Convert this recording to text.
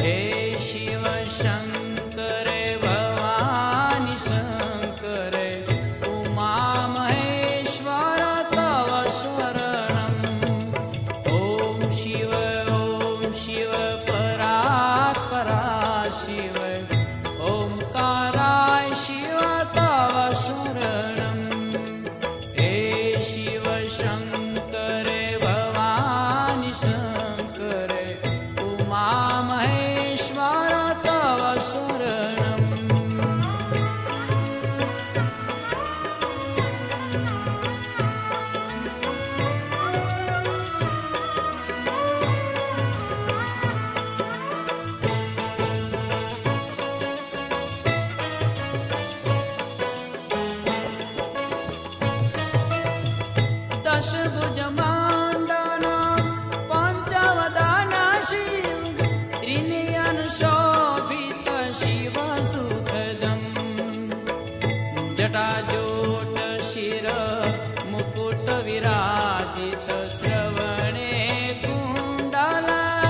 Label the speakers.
Speaker 1: हे शिव शंकरे भवानी शंकरे उमा महेश्वर तव शरणम् ॐ शिव परात् परा शिव ओंकाराय शिव तव शरणम् हे शिव शंकरे भवानी शंकरे उमा महेश्वर तव शरणम् दशभुजमान्दन पञ्चवदन शिव त्रिनयन शोभित शिव सुखदम् जटाजूट शिर मुकुट विराजित श्रवणे कुण्डलातिलकम्